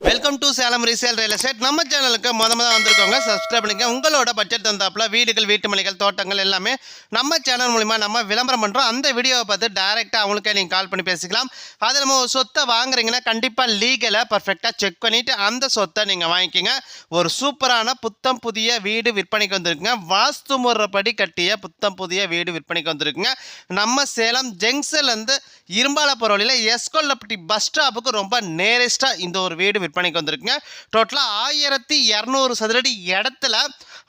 Welcome to Salem resale real estate. நம்ம சேனலுக்கு முத வந்திருக்கோங்க, சப்ஸ்கிரைப் பண்ணிக்க. உங்களோட பட்ஜெட் தந்தாப்புல வீடுகள், வீட்டு மனைகள், தோட்டங்கள் எல்லாமே நம்ம சேனல் மூலிமா நம்ம விளம்பரம் பண்ணுறோம். அந்த வீடியோவை பார்த்து டைரெக்டாக அவங்களுக்கே நீங்கள் கால் பண்ணி பேசிக்கலாம். அது நம்ம ஒரு சொத்தை வாங்குறீங்கன்னா கண்டிப்பாக லீகலை பர்ஃபெக்டாக செக் பண்ணிவிட்டு அந்த சொத்தை நீங்கள் வாங்கிக்கிங்க. ஒரு சூப்பரான புத்தம் புதிய வீடு விற்பனைக்கு வந்திருக்குங்க. வாஸ்து முறைப்படி கட்டிய புத்தம் புதிய வீடு விற்பனைக்கு வந்திருக்குங்க. நம்ம சேலம் ஜங்ஷன்லேருந்து இரும்பாலப்புற வழியில் எஸ்கொல்லப்பட்டி பஸ் ஸ்டாப்புக்கு ரொம்ப நேரஸ்ட்டாக இந்த ஒரு வீடு விற்பனைக்கு வந்திருக்குங்க. டோட்டலாக 1200 சதுரடி இடத்துல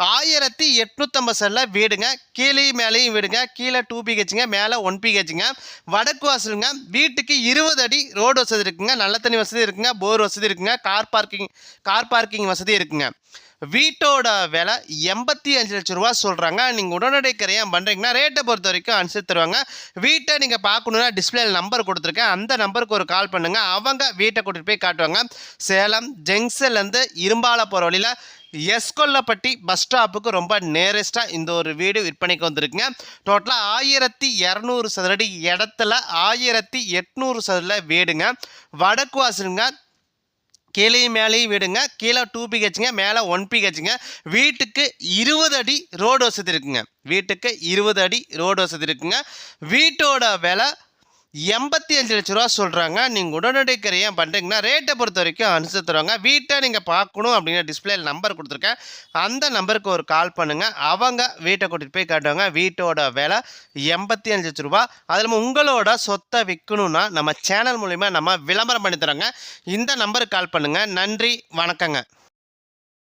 1850 செல்ல வீடுங்க. கீழே மேலேயும் வீடுங்க. கீழே 2 பிஹெச்ங்க, மேலே 1 பிஹெச்ங்க. வடக்கு வாசலுங்க. வீட்டுக்கு 20 அடி ரோடு வசதி இருக்குங்க. நல்ல தண்ணி வசதி இருக்குங்க. போர் வசதி இருக்குங்க. கார் பார்க்கிங் வசதி இருக்குங்க. வீட்டோட விலை 85 லட்சம் ரூபா சொல்கிறாங்க. நீங்கள் உடனடி கிரையம் பண்ணுறீங்கன்னா ரேட்டை பொறுத்த வரைக்கும் அனுசரித்து தருவாங்க. வீட்டை நீங்கள் பார்க்கணுன்னா டிஸ்பிளேல நம்பர் கொடுத்துருக்கேன், அந்த நம்பருக்கு ஒரு கால் பண்ணுங்கள். அவங்க வீட்டை கூட்டிகிட்டு போய் காட்டுவாங்க. சேலம் ஜங்ஷன்லேருந்து இரும்பாலப்புற வழியில் எஸ்கொல்லப்பட்டி பஸ் ஸ்டாப்புக்கு ரொம்ப நேரஸ்ட்டாக இந்த ஒரு வீடு விற்பனைக்கு வந்திருக்குங்க. டோட்டலாக 1200 சதுரடி இடத்துல 1800 சதுர வீடுங்க. வடக்கு வாசலுங்க. கீழே மேலேயும் வீடுங்க. கீழே 2 பிஹெச்ங்க, மேலே 1 பிஹெச்ங்க. வீட்டுக்கு 20 அடி ரோடு வசதி இருக்குங்க. வீட்டுக்கு 20 அடி ரோடு வசதி இருக்குங்க. வீட்டோட விலை 85 லட்ச ரூபா சொல்கிறாங்க. நீங்கள் உடனடி கிரையம் பண்ணுறீங்கன்னா ரேட்டை பொறுத்த வரைக்கும் அனுசரித்து தருவாங்க. வீட்டை நீங்கள் பார்க்கணும் அப்படின்னா டிஸ்பிளேல நம்பர் கொடுத்துருக்கேன், அந்த நம்பருக்கு ஒரு கால் பண்ணுங்கள். அவங்க வீட்டை கூட்டிகிட்டு போய் காட்டுவாங்க. வீட்டோட விலை 85 லட்ச ரூபா. அதில் உங்களோட சொத்தை விற்கணுன்னா நம்ம சேனல் மூலிமா நம்ம விளம்பரம் பண்ணி தரோங்க. இந்த நம்பருக்கு கால் பண்ணுங்கள். நன்றி, வணக்கங்க.